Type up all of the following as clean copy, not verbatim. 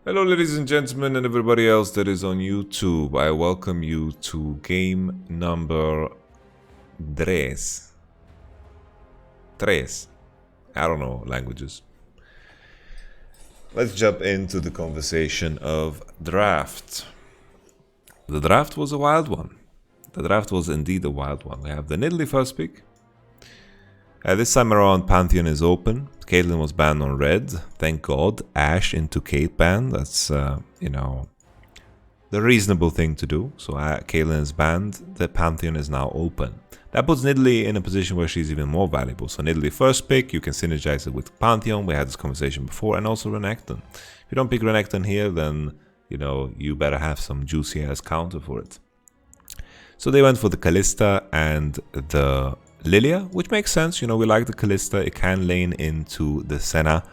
Hello ladies and gentlemen and everybody else that is on YouTube. I welcome you to game number tres. Tres. I don't know languages. Let's jump into the conversation of draft. The draft was a wild one. The draft was indeed a wild one. We have the Nidalee first pick. This time around, Pantheon is open. Caitlyn was banned on red. Thank God. Ashe into Kate ban. That's, you know, the reasonable thing to do. So Caitlyn is banned. The Pantheon is now open. That puts Nidalee in a position where she's even more valuable. So Nidalee first pick, you can synergize it with Pantheon. We had this conversation before. And also Renekton. If you don't pick Renekton here, then, you know, you better have some juicy ass counter for it. So they went for the Kalista and the Lilia, which makes sense. You know, we like the Kalista. It can lane into the Senna.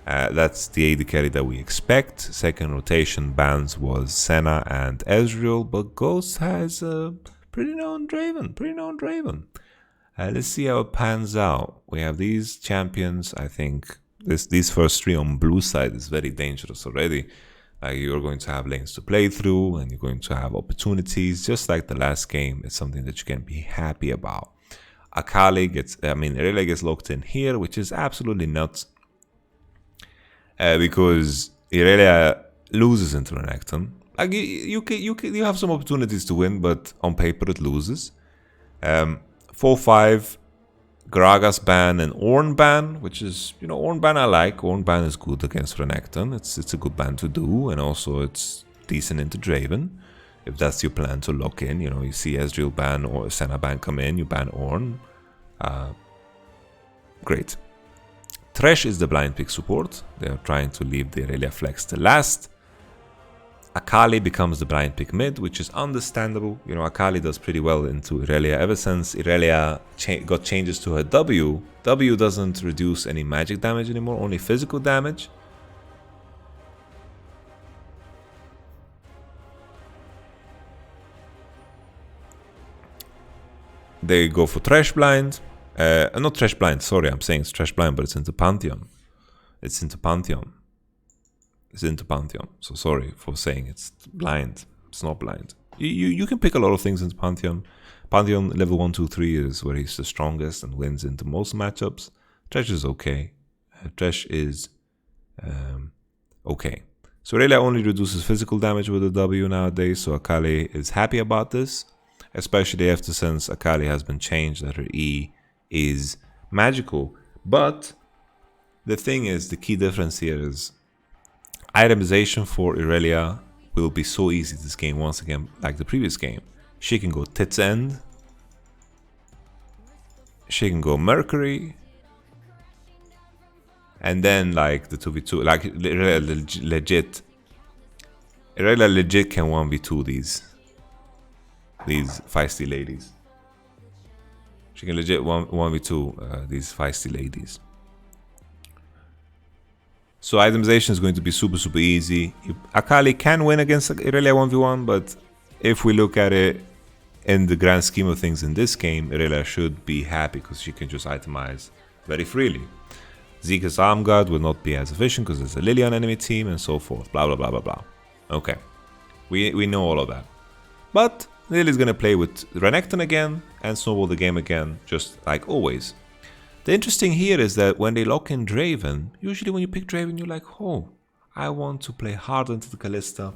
That's the AD carry that we expect. Second rotation bans was Senna and Ezreal, but Ghost has a pretty known Draven. Let's see how it pans out. We have these champions. I think these first three on blue side is very dangerous already. You're going to have lanes to play through, and you're going to have opportunities. Just like the last game, it's something that you can be happy about. Akali gets, Irelia gets locked in here, which is absolutely nuts. Because Irelia loses into Renekton. Like you have some opportunities to win, but on paper it loses. 4-5, Gragas ban and Ornn ban, which is, you know, Ornn ban I like. Ornn ban is good against Renekton. It's a good ban to do, and also it's decent into Draven. If that's your plan to lock in, you know, you see Ezreal ban or Senna ban come in, you ban Ornn. Great. Thresh is the blind pick support. They are trying to leave the Irelia flex to last. Akali becomes the blind pick mid, which is understandable. You know, Akali does pretty well into Irelia. Ever since Irelia got changes to her W doesn't reduce any magic damage anymore, only physical damage. They go for Thresh blind. Not Thresh blind, sorry, I'm saying it's Thresh blind, but it's into Pantheon. It's into Pantheon. So sorry for saying it's blind. It's not blind. You can pick a lot of things into Pantheon. Pantheon level 1, 2, 3 is where he's the strongest and wins into most matchups. Thresh is okay. Thresh is okay. So Irelia only reduces physical damage with the W nowadays, so Akali is happy about this. Especially after since Akali has been changed that her E is magical. But the thing is, the key difference here is itemization for Irelia will be so easy this game once again, like the previous game. She can go Tits End. She can go Mercury. And then like the 2v2, like Irelia legit can 1v2 these feisty ladies. She can legit 1v2 these feisty ladies. So itemization is going to be super easy. Akali can win against Irelia 1v1, but if we look at it in the grand scheme of things in this game, Irelia should be happy because she can just itemize very freely. Zeke's Arm Guard will not be as efficient because there's a Lilia on enemy team and so forth. Blah blah blah blah blah. Okay. We know all of that. But Nidalee's gonna play with Renekton again and snowball the game again, just like always. The interesting here is that when they lock in Draven, usually when you pick Draven, you're like, oh, I want to play hard into the Kalista.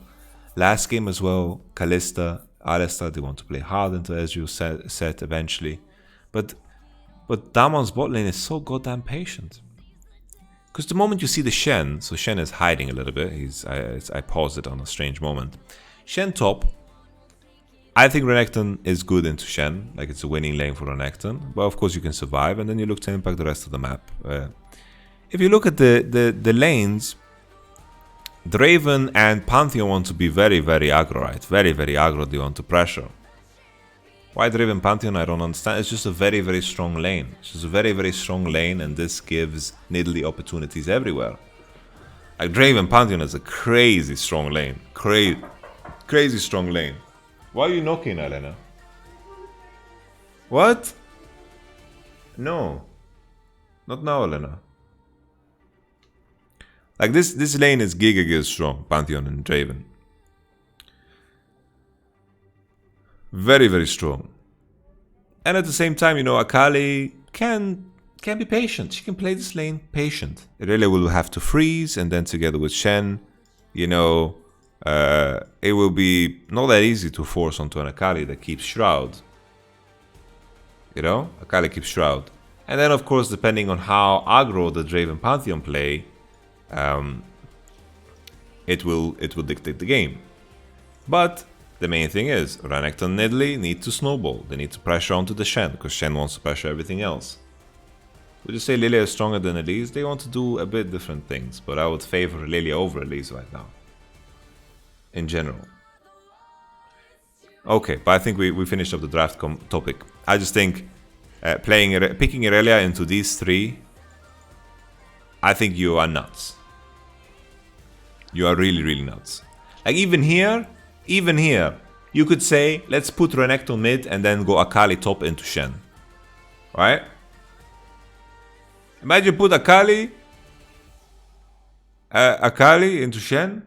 Last game as well, Kalista, Alistar, they want to play hard into Ezreal set eventually. But Damon's bot lane is so goddamn patient. Because the moment you see the Shen, so Shen is hiding a little bit, I paused it on a strange moment. Shen top. I think Renekton is good into Shen, like it's a winning lane for Renekton, but of course you can survive and then you look to impact the rest of the map. If you look at the lanes, Draven and Pantheon want to be very aggro, right? Very aggro, they want to pressure. Why Draven Pantheon, I don't understand. It's just a very strong lane. It's just a very strong lane, and this gives Nidalee opportunities everywhere. Like Draven Pantheon is a crazy strong lane. Crazy strong lane. Why are you knocking, Elena? What? No. Not now, Elena. Like this lane is giga strong, Pantheon and Draven. Very, very strong. And at the same time, you know, Akali can be patient. She can play this lane patient. Irelia will have to freeze, and then together with Shen, you know, it will be not that easy to force onto an Akali that keeps Shroud. You know, Akali keeps Shroud. And then, of course, depending on how aggro the Draven Pantheon play, it will dictate the game. But the main thing is, Renekton and Nidalee need to snowball. They need to pressure onto the Shen, because Shen wants to pressure everything else. Would you say Lilia is stronger than Elise? They want to do a bit different things, but I would favor Lilia over Elise right now. In general. Okay, but I think we finished up the draft topic. I just think picking Irelia into these three, I think you are nuts. You are really nuts. Like even here, you could say, let's put Renekton mid and then go Akali top into Shen. Right? Imagine put Akali into Shen.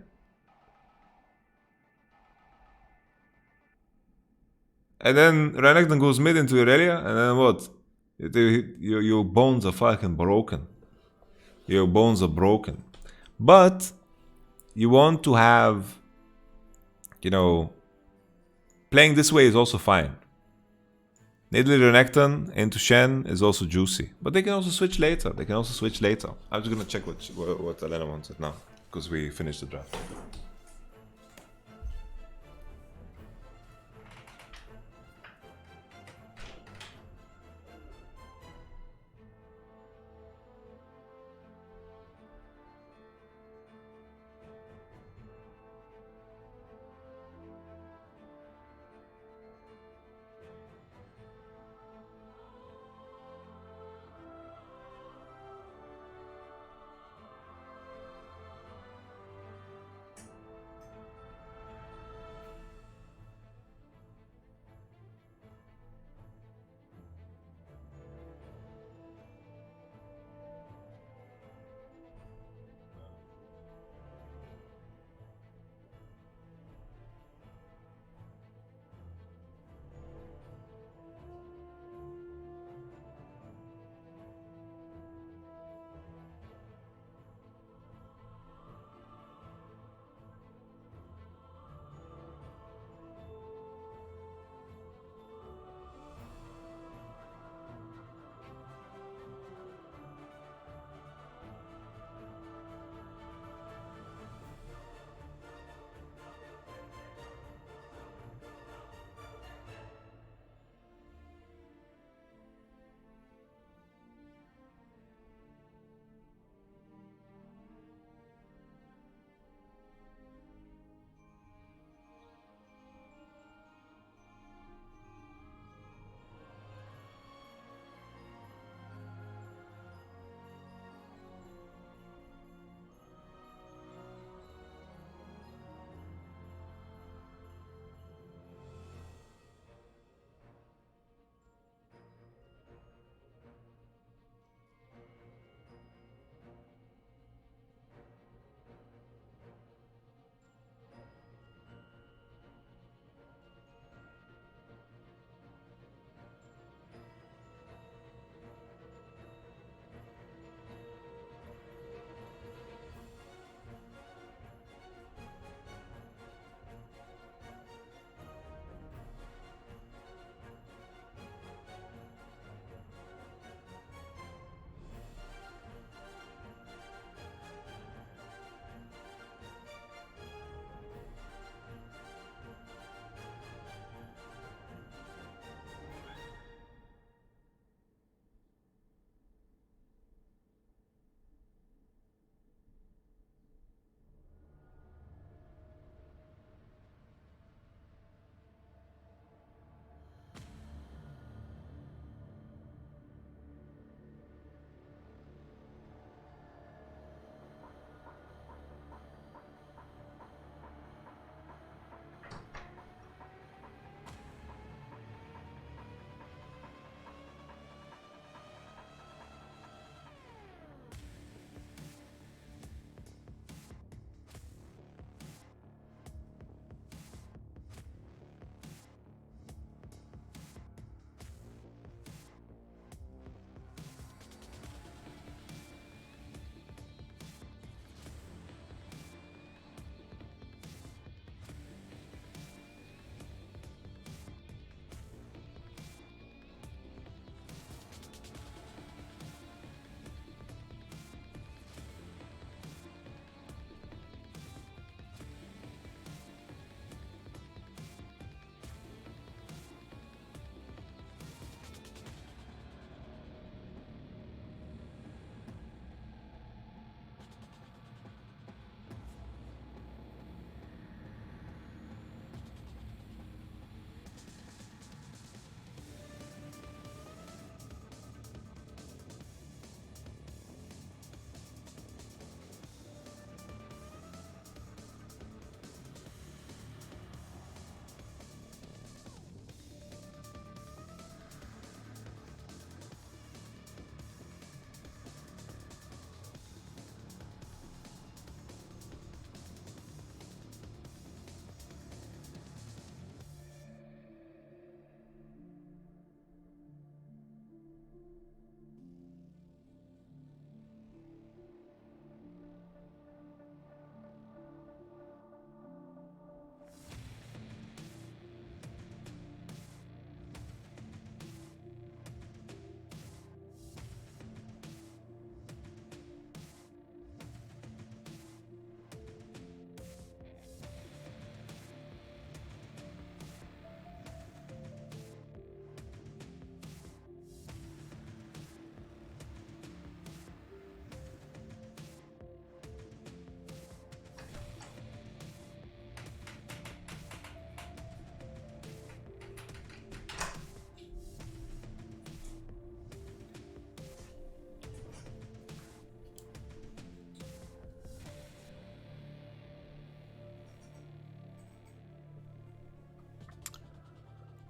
And then Renekton goes mid into Irelia, and then what? Your bones are fucking broken. Your bones are broken. But you want to have, you know, playing this way is also fine. Nidalee Renekton into Shen is also juicy. But they can also switch later. I'm just gonna check what Elena wanted now, because we finished the draft.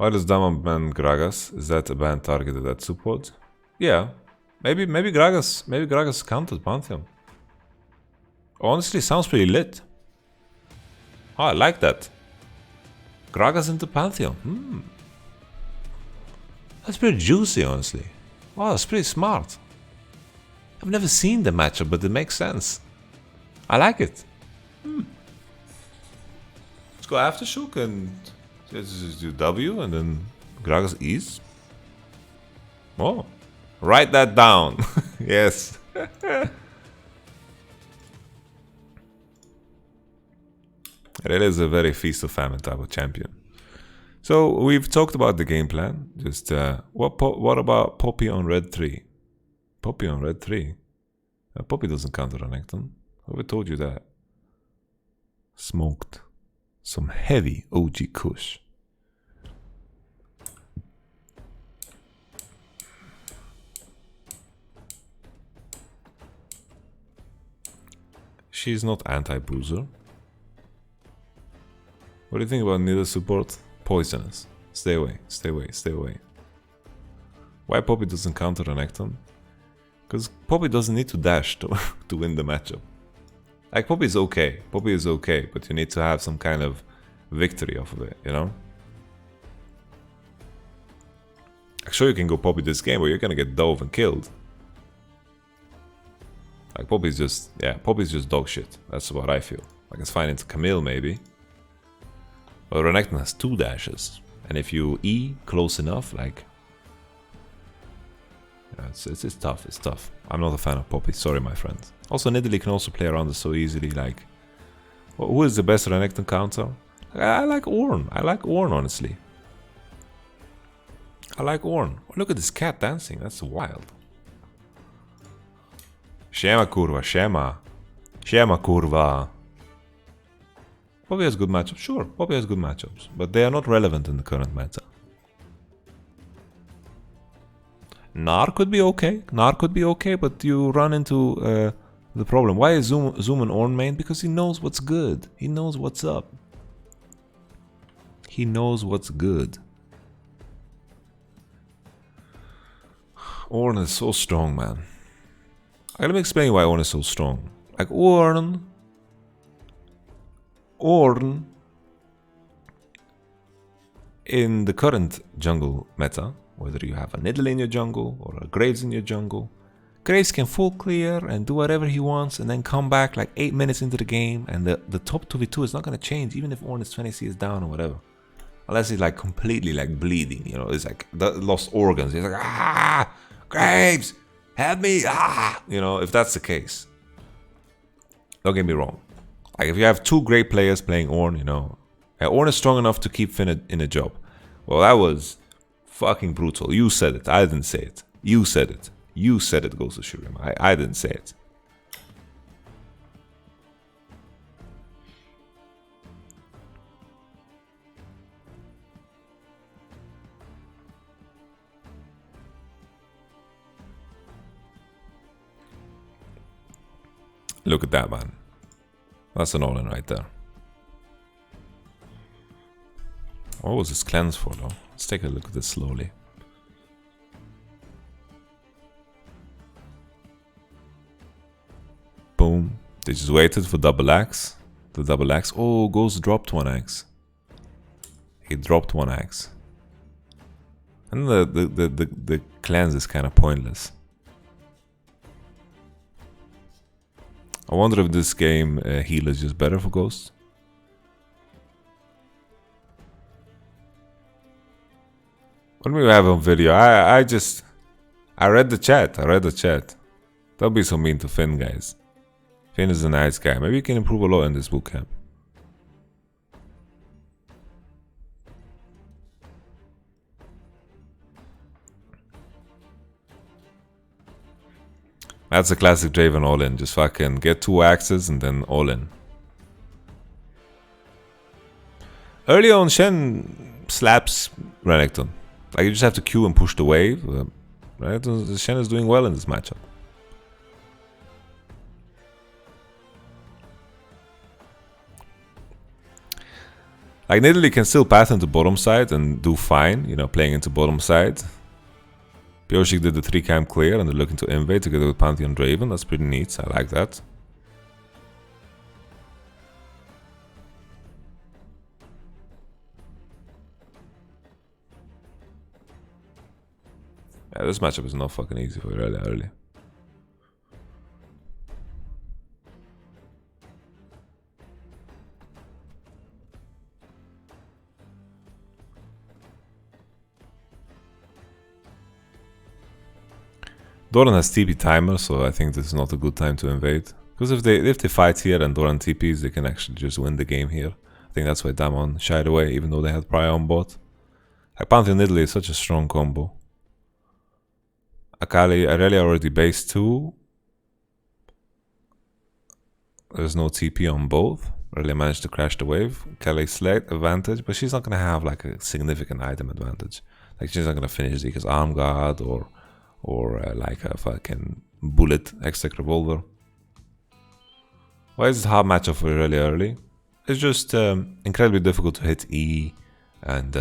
Why does Dama ban Gragas? Is that a ban targeted at support? Yeah. Maybe Gragas counted Pantheon. Honestly, sounds pretty lit. Oh, I like that. Gragas into Pantheon. That's pretty juicy, honestly. Wow, that's pretty smart. I've never seen the matchup, but it makes sense. I like it. Let's go Aftershock and let's just do W and then Gragas E's. Oh, write that down. Yes. It is a very feast of famine type of champion. So we've talked about the game plan. Just what about Poppy on red 3? Poppy on red 3. Poppy doesn't counter Renekton. Whoever told you that? Smoked some heavy OG Kush. She's not anti-bruiser. What do you think about Nidalee support? Poisonous. Stay away, stay away, stay away. Why Poppy doesn't counter Renekton? Because Poppy doesn't need to dash to win the matchup. Like, Poppy is okay, but you need to have some kind of victory off of it, you know? I'm sure you can go Poppy this game, but you're gonna get dove and killed. Like, Poppy's just dog shit. That's what I feel. Like, it's fine into Camille, maybe. But Renekton has 2 dashes. And if you E close enough, like... Yeah, it's tough, it's tough. I'm not a fan of Poppy, sorry my friend. Also, Nidalee can also play around this so easily, like... Who is the best Renekton counter? I like Ornn. I like Ornn, honestly. I like Ornn. Oh, look at this cat dancing, that's wild. Shema kurwa, Shema. Shema kurwa. Poppy has good matchups, sure, Poppy has good matchups, but they are not relevant in the current meta. Gnar could be okay, but you run into the problem. Why is Zoom an Ornn main? Because he knows what's good, he knows what's up. He knows what's good. Ornn is so strong, man. Let me explain why Ornn is so strong. Like, Ornn in the current jungle meta, whether you have a Nidalee in your jungle or a Graves in your jungle, Graves can full clear and do whatever he wants and then come back like 8 minutes into the game, and the top 2v2 is not going to change even if Ornn is 20 CS down or whatever. Unless he's like completely like bleeding, you know, it's like lost organs. He's like, ah, Graves, help me, ah, you know, if that's the case. Don't get me wrong. Like, if you have 2 great players playing Ornn, you know, Ornn is strong enough to keep Finn in a job. Well, that was fucking brutal. You said it. I didn't say it. You said it. You said it, Ghost of Shuriam. I didn't say it. Look at that, man. That's an all-in right there. What was this cleanse for, though? Let's take a look at this slowly. Boom. They just waited for double axe. The double axe. Oh, Ghost dropped 1 axe. He dropped 1 axe. And the cleanse is kind of pointless. I wonder if this game heal is just better for Ghost. When we have on video, I read the chat. Don't be so mean to Finn, guys. Finn is a nice guy. Maybe he can improve a lot in this bootcamp. That's a classic Draven all-in. Just fucking get 2 axes and then all-in. Early on, Shen slaps Renekton. Like, you just have to Q and push the wave. Right? Shen is doing well in this matchup. Like Nidalee can still path into bottom side and do fine, you know, playing into bottom side. Pioshik did the 3 camp clear and they're looking to invade together with Pantheon Draven. That's pretty neat. I like that. Yeah, this matchup is not fucking easy for Irelia early. Doran has TP timer, so I think this is not a good time to invade. Because if they fight here and Doran TPs, they can actually just win the game here. I think that's why Damon shied away, even though they had Prior on bot. Like Pantheon Nidalee is such a strong combo. Akali, Irelia already base 2. There's no TP on both. Irelia managed to crash the wave. Akali slight advantage, but she's not gonna have like a significant item advantage. Like she's not gonna finish Zika's arm guard or like a fucking bullet exec revolver. Why is it hard matchup for Irelia early? It's just incredibly difficult to hit E, and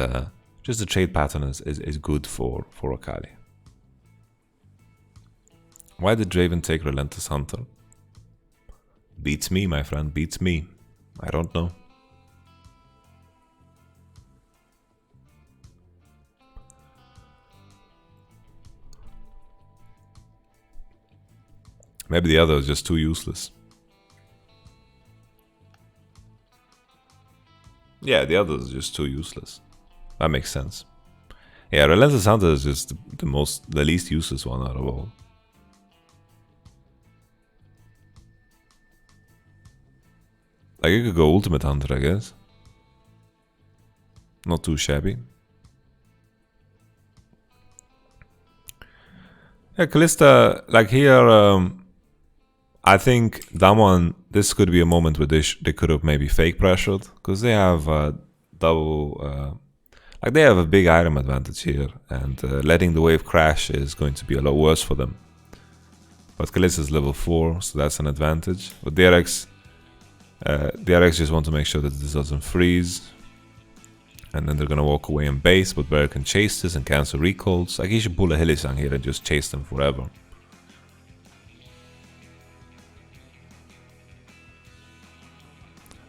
just the trade pattern is good for Akali. Why did Draven take Relentless Hunter? Beats me, my friend, beats me. I don't know. Maybe the other is just too useless. Yeah, the other is just too useless. That makes sense. Yeah, Relentless Hunter is just the least useless one out of all. Like, you could go Ultimate Hunter, I guess. Not too shabby. Yeah, Kalista, like here, I think Damwon, this could be a moment where they could have maybe fake pressured, because they have double, like they have a big item advantage here, and letting the wave crash is going to be a lot worse for them. But Kalista is level 4, so that's an advantage. But DRX just want to make sure that this doesn't freeze, and then they're gonna walk away and base, but Bear can chase this and cancel recalls. Like he should pull a Hillisang here and just chase them forever.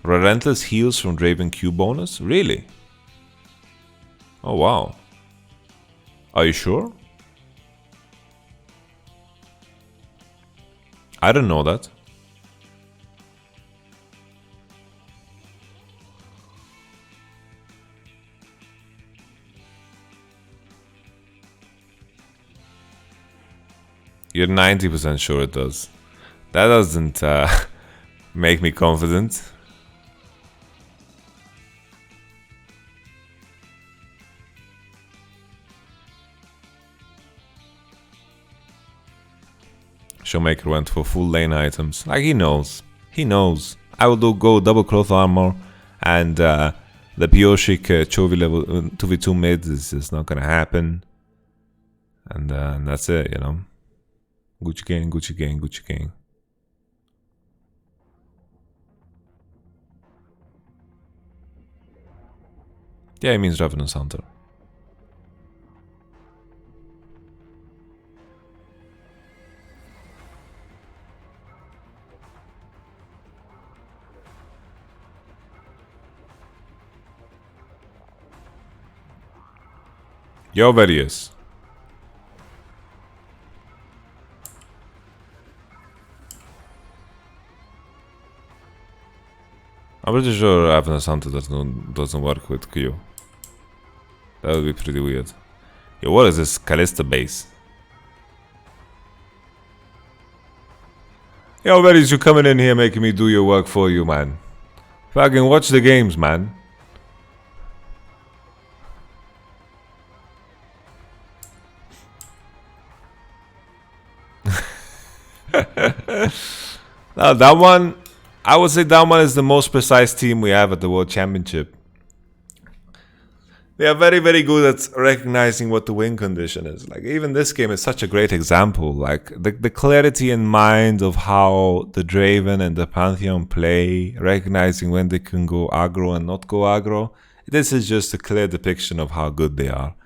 Relentless heals from Draven Q bonus? Really? Oh wow. Are you sure? I didn't know that. You're 90% sure it does. That doesn't make me confident. Showmaker went for full lane items. Like he knows. He knows. I will go double cloth armor, and the Pioshik Chovy level 2v2 mid is not gonna happen. And that's it, you know. Gucci gang, Gucci gang, Gucci gang. Yeah, it means Ravenous Hunter. Yo, Various. I'm pretty sure Ravenous Hunter doesn't work with Q. That would be pretty weird. Yo, what is this Kalista base? Yo, Various, you coming in here making me do your work for you, man. Fucking watch the games, man. Now that one, I would say that one is the most precise team we have at the World Championship. they are very, very good at recognizing what the win condition is. Like, even this game is such a great example. Like, the clarity in mind of how the Draven and the Pantheon play, recognizing when they can go aggro and not go aggro. This is just a clear depiction of how good they are.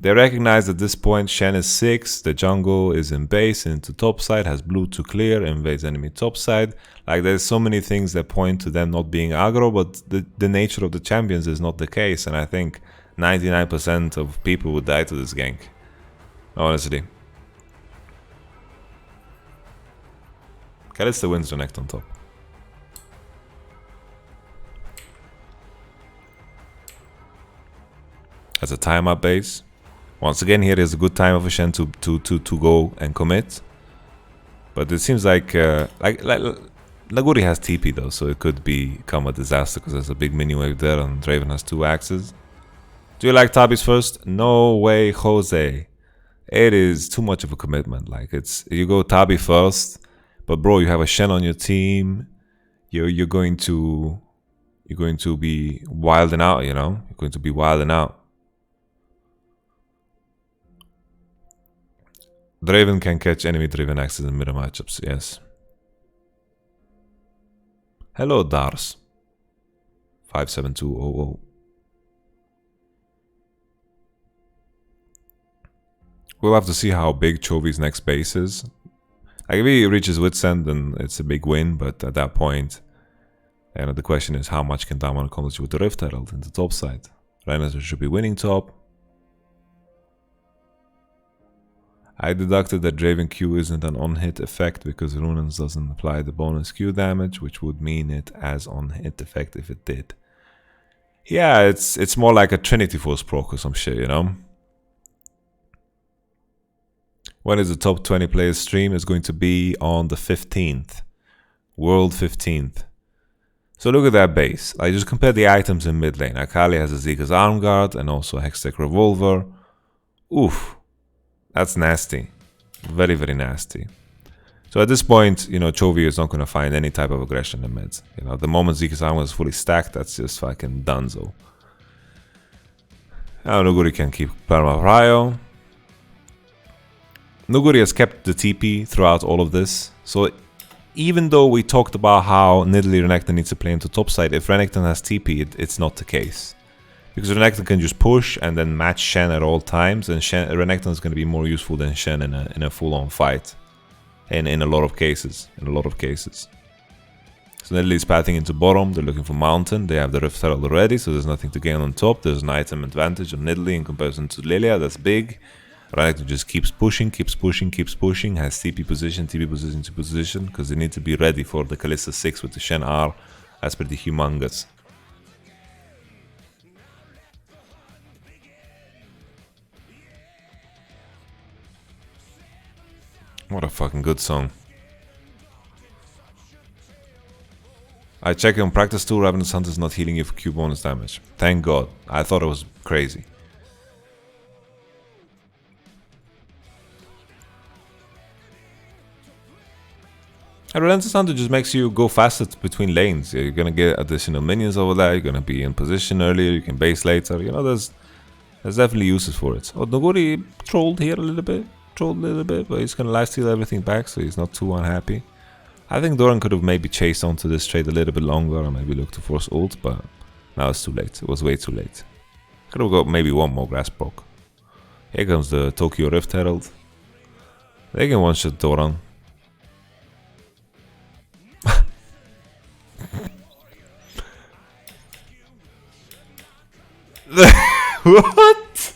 They recognize at this point Shen is 6, the jungle is in base into top side, has blue to clear, invades enemy top side. Like, there's so many things that point to them not being aggro, but the nature of the champions is not the case, and I think 99% of people would die to this gank, honestly. Kalista wins Renekton top. As a timeout base. Once again, here is a good time for Shen to go and commit. But it seems like Naguri has TP though, so it could become a disaster because there's a big mini wave there and Draven has 2 axes. Do you like Tabis first? No way, Jose. It is too much of a commitment. Like, you go Tabi first, but bro, you have a Shen on your team. You're going to be wilding out, you know? You're going to be wilding out. Draven can catch enemy driven axes in mirror matchups, yes. Hello, Dars. 57200. We'll have to see how big Chovy's next base is. Like, if he reaches Witsend, then it's a big win, but at that point, the question is how much can Damwon accomplish with the Rift Herald in the top side. Renekton should be winning top. I deducted that Draven Q isn't an on-hit effect because Runans doesn't apply the bonus Q damage, which would mean it as on-hit effect if it did. Yeah, it's more like a Trinity Force proc or some shit, you know? When is the top 20 players stream? It's going to be on the 15th. World 15th. So look at that base. I just compare the items in mid lane. Akali has a Zigga's Arm Guard and also a Hextech Revolver. Oof. That's nasty. Very, very nasty. So at this point, you know, Chovy is not going to find any type of aggression in mid. You know, the moment Zigga's Armor is fully stacked, that's just fucking dunzo. Now Nuguri can keep Perma Prio. Nuguri has kept the TP throughout all of this. So even though we talked about how Nidalee Renekton needs to play into top side, if Renekton has TP, it's not the case. Because Renekton can just push and then match Shen at all times, and Renekton is going to be more useful than Shen in a full-on fight. In a lot of cases. So Nidalee is pathing into bottom, they're looking for mountain, they have the Rift Herald already, so there's nothing to gain on top. There's an item advantage on Nidalee in comparison to Lilia, that's big. Renekton just keeps pushing, has TP position, because they need to be ready for the Kalista 6 with the Shen R. That's pretty humongous. What a fucking good song. I checked on practice too, Ravenous Hunt is not healing you for Q bonus damage. Thank God. I thought it was crazy. And Relentless Hunter just makes you go faster between lanes. You're gonna get additional minions over there, you're gonna be in position earlier, you can base later, you know, there's definitely uses for it. Oh, Noguri trolled here a little bit, but he's gonna lifesteal everything back, so he's not too unhappy. I think Doran could have maybe chased onto this trade a little bit longer and maybe looked to force ult, but now it's too late. It was way too late. Could have got maybe one more grass proc. Here comes the Tokyo Rift Herald. They can one-shot Doran. What?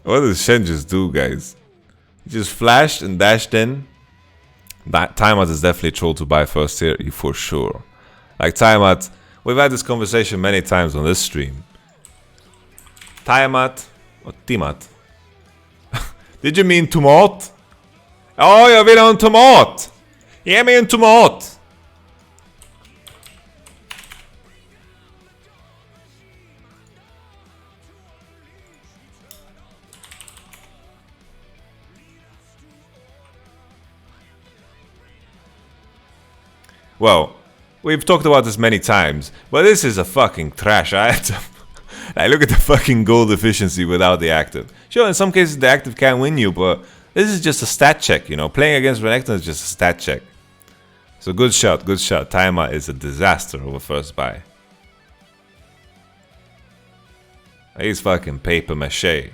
What does Shen just do, guys? He just flashed and dashed in. That Tiamat is definitely a troll to buy first here, for sure. Like Tiamat, we've had this conversation many times on this stream. Tiamat or Tiamat? Did you mean tomat? Oh, jag vill ha en tomat! Ge mig en tomat! Well, we've talked about this many times, but this is a fucking trash item. I look at the fucking gold efficiency without the active. Sure, in some cases the active can win you, but this is just a stat check, you know. Playing against Renekton is just a stat check. So good shot, good shot. Taima is a disaster over first buy. He's fucking paper mache.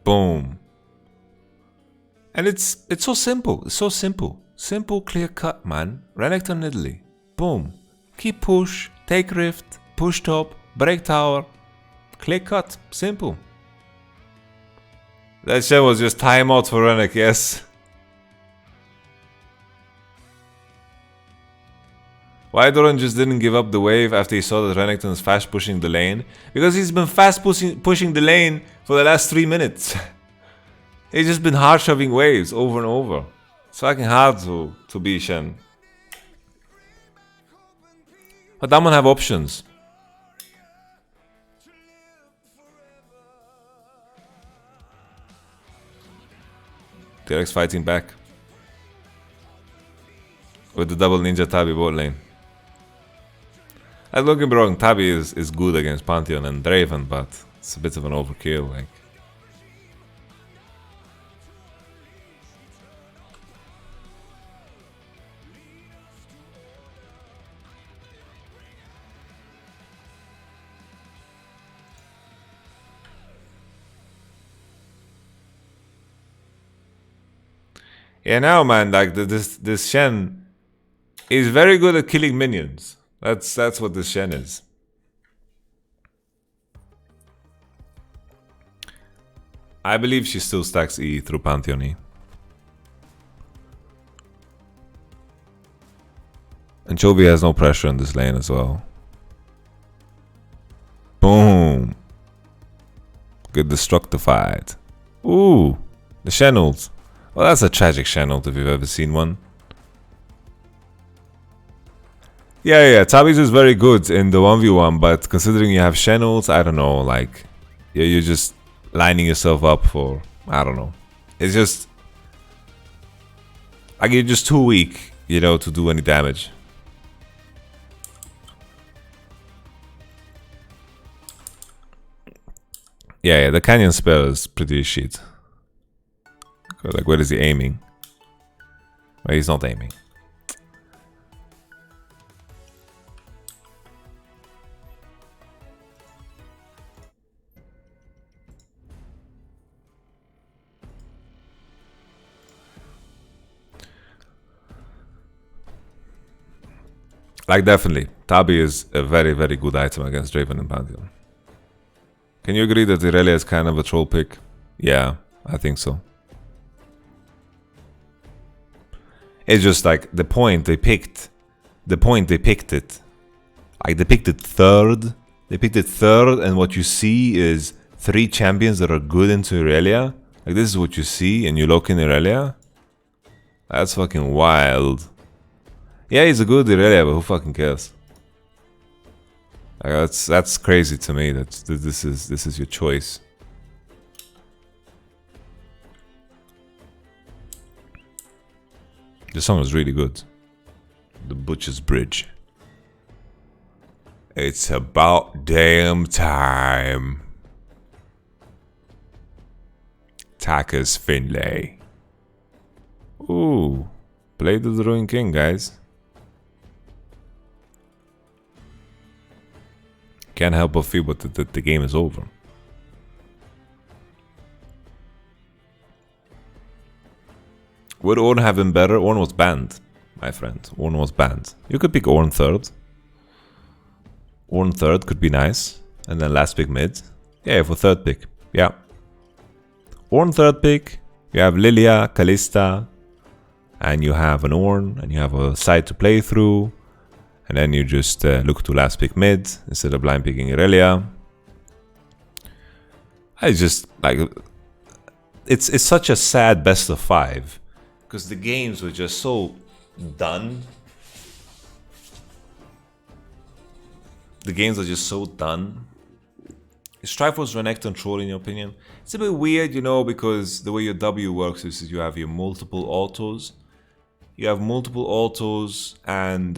Boom. And it's so simple. It's so simple. Simple, clear cut, man. Renekton Nidalee. Boom. Keep push, take rift, push top, break tower. Clear cut. Simple. That shit was just timeout for Renek, yes. Why Doran just didn't give up the wave after he saw that Renekton is fast pushing the lane? Because he's been fast pushing the lane for the last 3 minutes. He's just been hard shoving waves over and over. It's fucking hard to be Shen. But Damon have options. DRX fighting back. With the double ninja Tabi bot lane. Don't get me wrong, Tabi is good against Pantheon and Draven, but it's a bit of an overkill, like. Yeah, now man, like this Shen is very good at killing minions. That's what this Shen is. I believe she still stacks E through Pantheon E. And Chovy has no pressure in this lane as well. Boom. Get destructified. Ooh, the Shen ult. Well, that's a tragic Shen ult if you've ever seen one. Yeah, Tabi's is very good in the 1v1, but considering you have Shen ults, I don't know, like, you're just lining yourself up for, I don't know. It's just, like, you're just too weak, you know, to do any damage. Yeah, the Canyon spell is pretty shit. Like, where is he aiming? Well, he's not aiming. Like, definitely, Tabi is a very, very good item against Draven and Pantheon. Can you agree that Irelia is kind of a troll pick? Yeah, I think so. It's just like the point they picked it. Like, they picked it third. They picked it third, and what you see is 3 champions that are good into Irelia. Like, this is what you see, and you lock in Irelia. That's fucking wild. Yeah, he's a good Irelia, but who fucking cares? Like, that's crazy to me. This is your choice. This song is really good. The Butcher's Bridge. It's about damn time. Taka's Finlay. Ooh, play the Druid King, guys. Can't help but feel that the game is over. Would Ornn have been better? Ornn was banned, my friend. Ornn was banned. You could pick Ornn third. Ornn third could be nice. And then last pick mid. Yeah, for third pick. Yeah. Ornn third pick. You have Lilia, Kalista. And you have an Ornn. And you have a side to play through. And then you just look to last pick mid instead of blind picking Irelia. I just, like, it's such a sad best of 5. Because the games were just so done. the games are just so done. Is Triforce Renekton troll in your opinion? It's a bit weird, you know, because the way your W works is you have your multiple autos. You have multiple autos and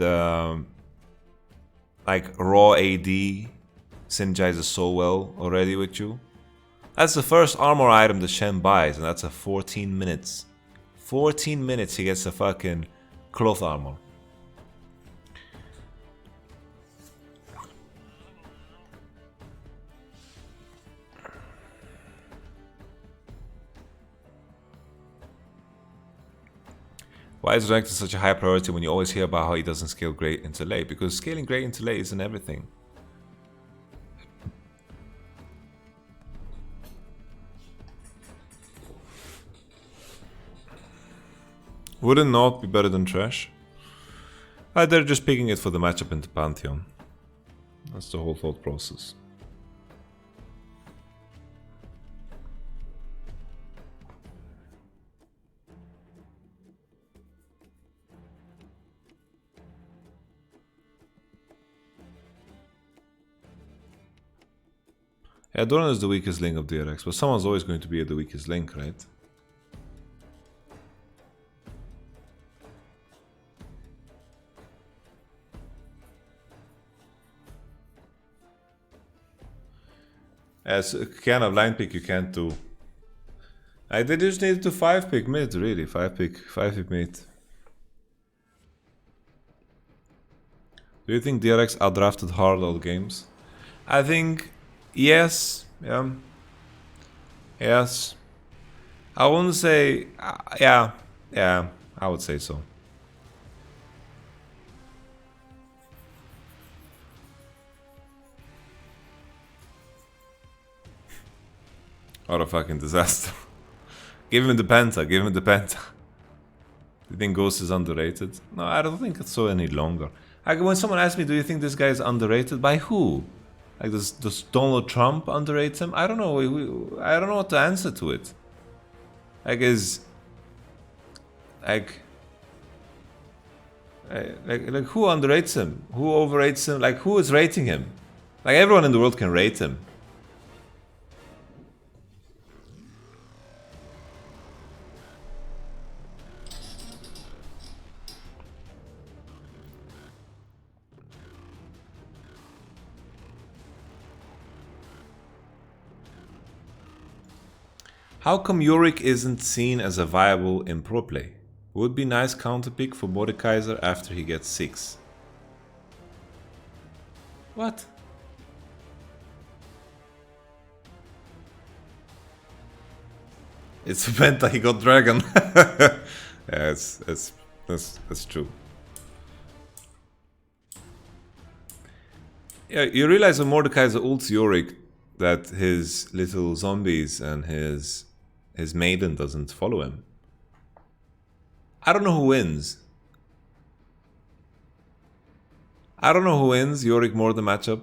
like raw AD synergizes so well already with you. That's the first armor item the Shen buys, and that's a 14 minutes. 14 minutes he gets a fucking cloth armor. Why is Renekton such a high priority when you always hear about how he doesn't scale great into late? Because scaling great into late isn't everything. Would it not be better than Trash? They're just picking it for the matchup into Pantheon. That's the whole thought process. Yeah, Doran is the weakest link of DRX, but someone's always going to be the weakest link, right? As a kind of line pick you can't do. They just needed to 5-pick mid, really. 5-pick mid. Do you think DRX outdrafted hard all games? I think yes. Yeah. Yes. I wouldn't say yeah. Yeah, I would say so. What a fucking disaster. Give him the penta, give him the penta. Do you think Ghost is underrated? No, I don't think it's so any longer. Like when someone asks me, do you think this guy is underrated? By who? Like does Donald Trump underrate him? I don't know. I don't know what to answer to it. Like like who underrates him? Who overrates him? Like who is rating him? Like everyone in the world can rate him. How come Yorick isn't seen as a viable in pro play? Would be nice counter pick for Mordekaiser after he gets 6. What? It's a penta, he got dragon. Yeah, that's true. Yeah, you realize when Mordekaiser ults Yorick that his little zombies and his maiden doesn't follow him. I don't know who wins. I don't know who wins, Yorick Morde matchup.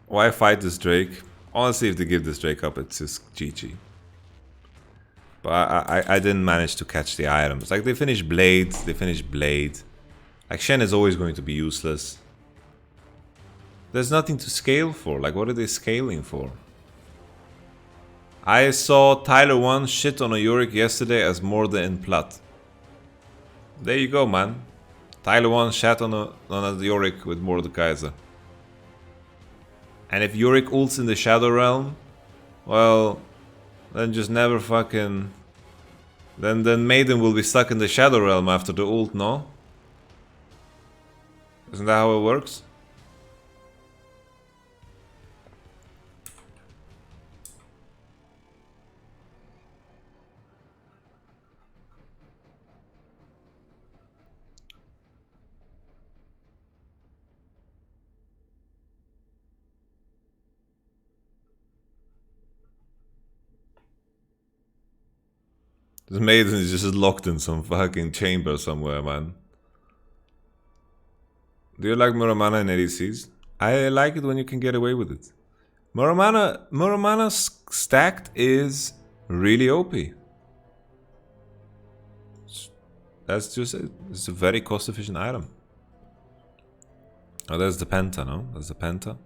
Why fight this Drake? Honestly, if they give this Drake up, it's just GG. But I didn't manage to catch the items. Like, they finished Blade, Like, Shen is always going to be useless. There's nothing to scale for. Like, what are they scaling for? I saw Tyler 1 shit on a Yorick yesterday as Morde in Plat. There you go, man. Tyler 1 shat on a Yorick with Mordekaiser. And if Yorick ults in the Shadow Realm, well, then just never fucking... Then Maiden will be stuck in the Shadow Realm after the ult, no? Isn't that how it works? This Maiden is just locked in some fucking chamber somewhere, man. Do you like Muramana in ADCs? I like it when you can get away with it. Muramana stacked is really OP. That's just it. It's a very cost efficient item. Oh, that's the Penta, no? That's the Penta.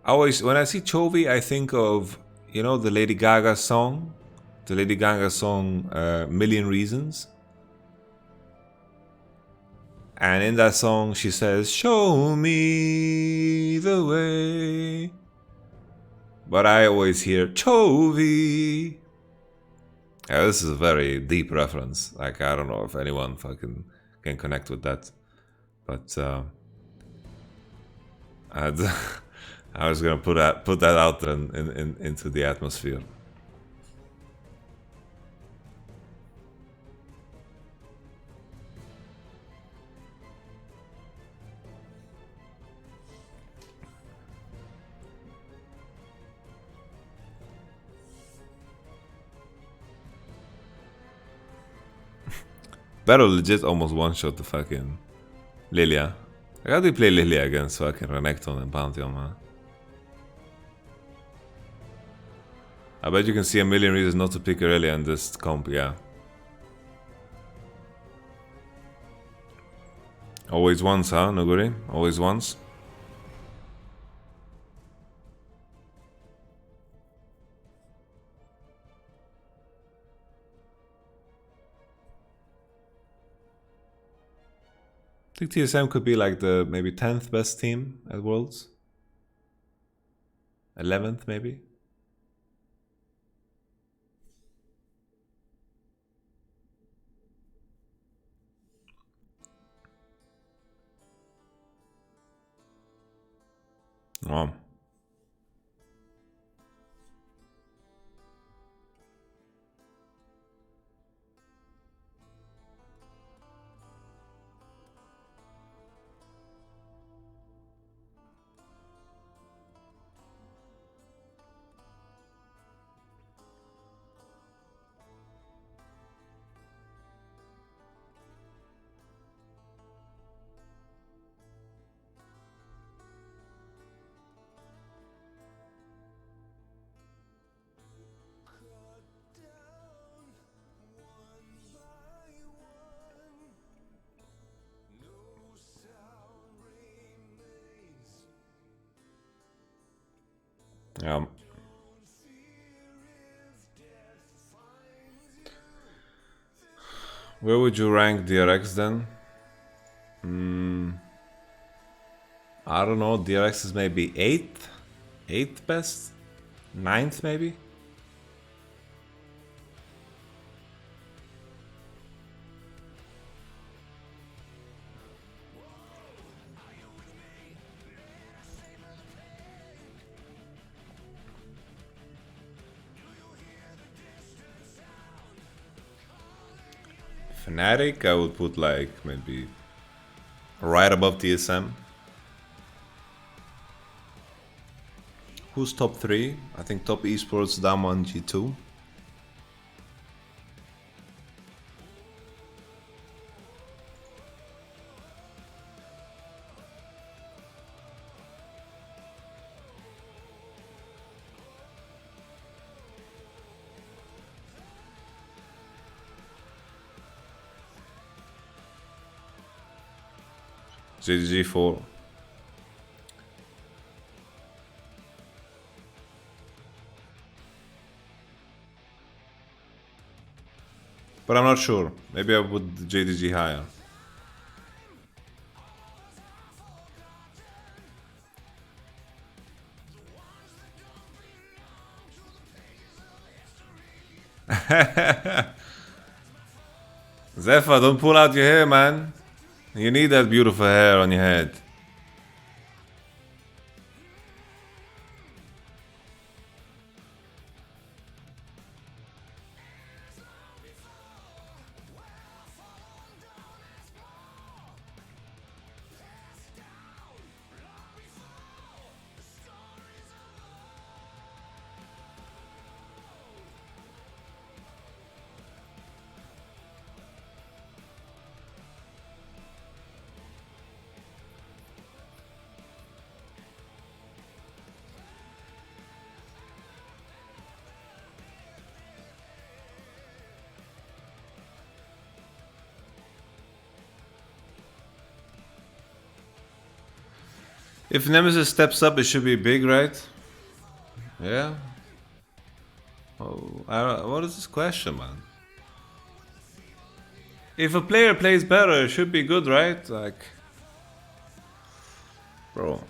Always, when I see Chovy, I think of, you know, the Lady Gaga song? The Lady Gaga song, Million Reasons. And in that song, she says, "Show me the way." But I always hear Chovy. Yeah, this is a very deep reference. Like, I don't know if anyone fucking can connect with that. But I was gonna put that out there into the atmosphere. Battle legit almost one-shot the fucking Lilia. Like, how do you play Lilia against fucking Renekton and Pantheon, man? I bet you can see a million reasons not to pick Irelia in this comp, yeah. Always once, huh, Nuguri? Always once? I think TSM could be like the maybe 10th best team at Worlds. 11th maybe. Wow. Yeah. Where would you rank DRX then? I don't know. DRX is maybe 8th? 8th best? 9th maybe? Fnatic, I would put like maybe right above TSM. Who's top 3? I think top esports, Damwon, G2. JDG 4. But I'm not sure. Maybe I would put JDG higher. Zephyr, don't pull out your hair, man. You need that beautiful hair on your head. If Nemesis steps up, it should be big, right? Yeah. Oh, what is this question, man? If a player plays better, it should be good, right? Like, bro.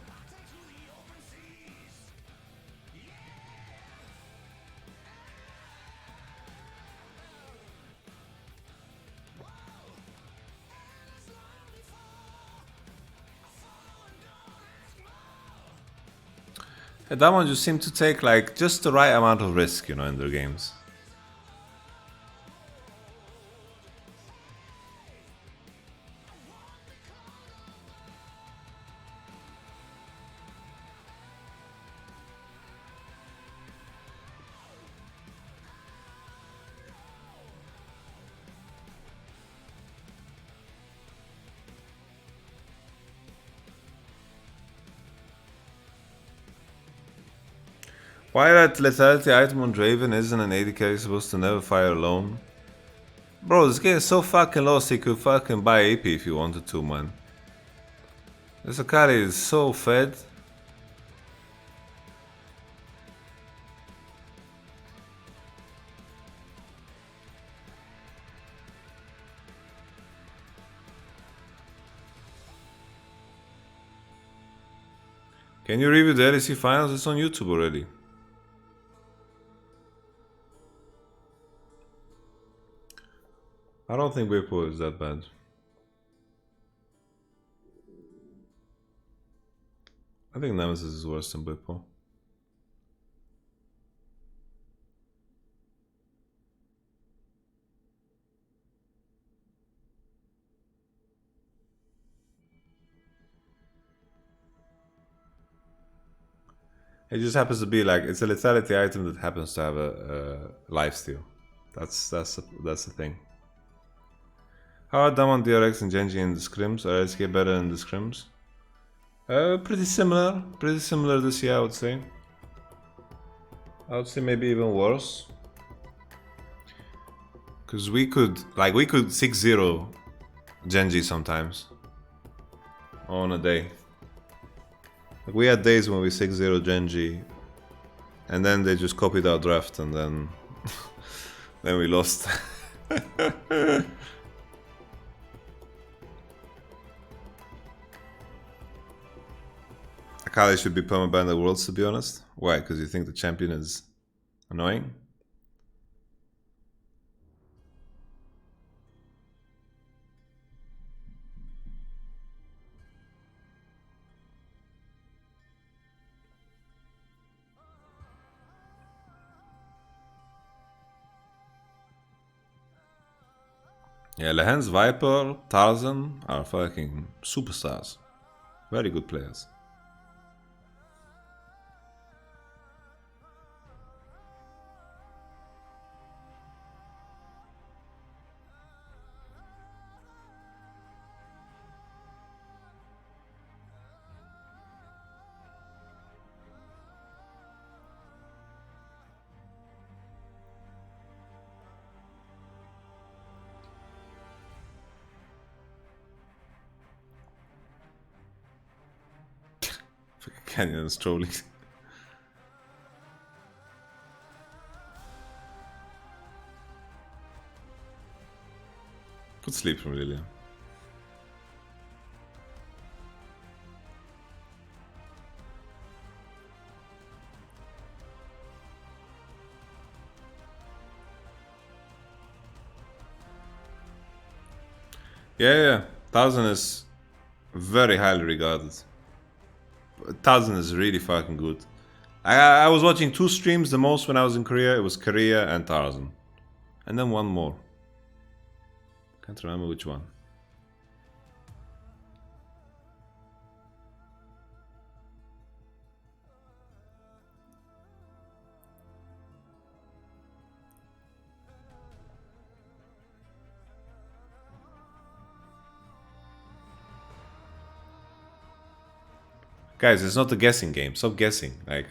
That one just seemed to take like just the right amount of risk, you know, in their games. Why that lethality item on Draven isn't an AD carry supposed to never fire alone? Bro, this game is so fucking lost he could fucking buy AP if he wanted to, man. This Akali is so fed. Can you review the LEC finals? It's on YouTube already. I don't think Whippo is that bad. I think Nemesis is worse than Whippo. It just happens to be like, it's a lethality item that happens to have a lifesteal. That's the thing. How are Damon, DRX and Genji in the scrims? Are LCK better in the scrims? Pretty similar this year, I would say. I would say maybe even worse. Cause we could 6-0 Genji sometimes. On a day. Like we had days when we 6-0 Genji, and then they just copied our draft, and then then we lost. Akali should be permabanned at Worlds, to be honest. Why? Because you think the champion is annoying? Yeah, Lehen's Viper, Tarzan are fucking superstars. Very good players. Canyon is trolling. Good sleep from Lilia. Yeah. Tarzan is very highly regarded. Tarzan is really fucking good. I was watching 2 streams the most when I was in Korea. It was Korea and Tarzan. And then one more. Can't remember which one. Guys, it's not a guessing game. Stop guessing. Like...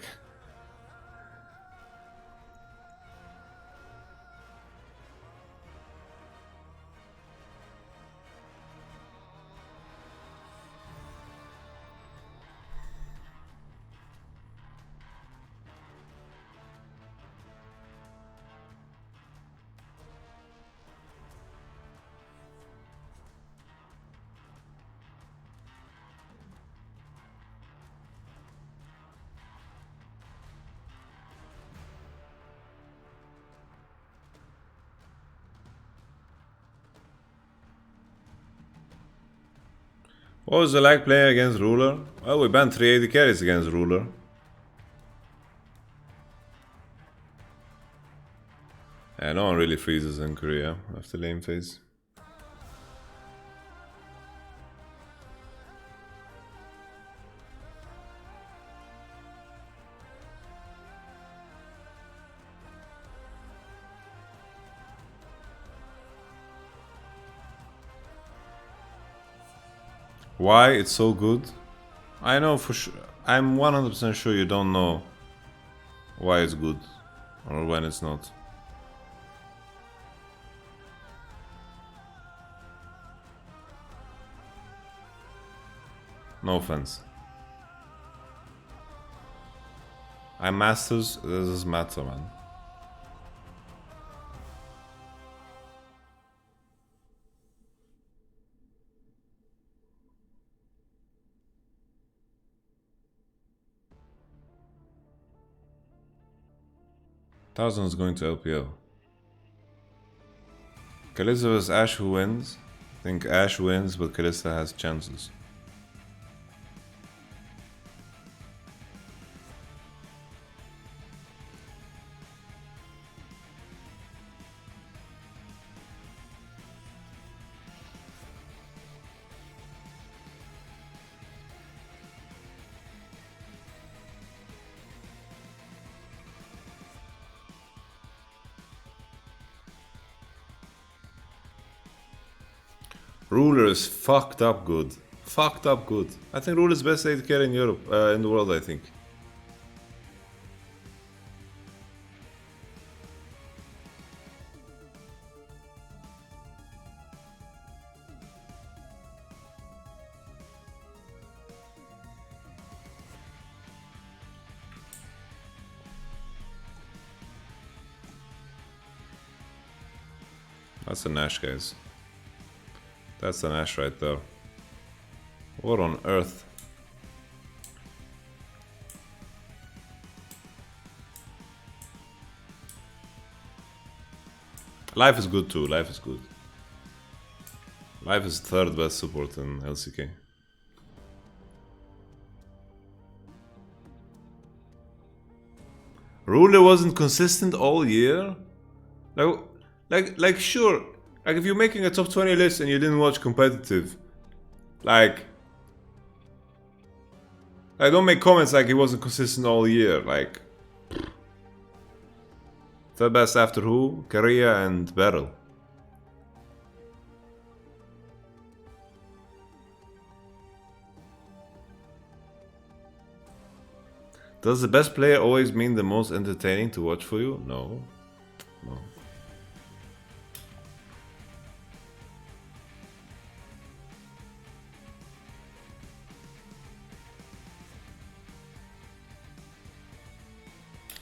What was it like playing against Ruler? Well, we banned 380 carries against Ruler. Yeah, no one really freezes in Korea after lane phase. Why it's so good? I know for sure. I'm 100% sure you don't know why it's good or when it's not. No offense. I'm masters. This is matter, man. Thousand is going to LPL. Kalista vs Ashe, who wins? I think Ashe wins, but Kalista has chances. Ruler is fucked up good. Fucked up good. I think Ruler is best AD carry in Europe, in the world, I think. That's a Nash, guys. That's an Ashe right there. What on earth? Life is good too, life is good. Life is third best support in LCK. Ruler wasn't consistent all year? Like sure. Like, if you're making a top 20 list and you didn't watch competitive, like don't make comments like he wasn't consistent all year. Like, third best after who? Korea and Battle. Does the best player always mean the most entertaining to watch for you? No. No.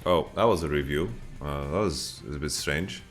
Oh, that was a review. That was a bit strange.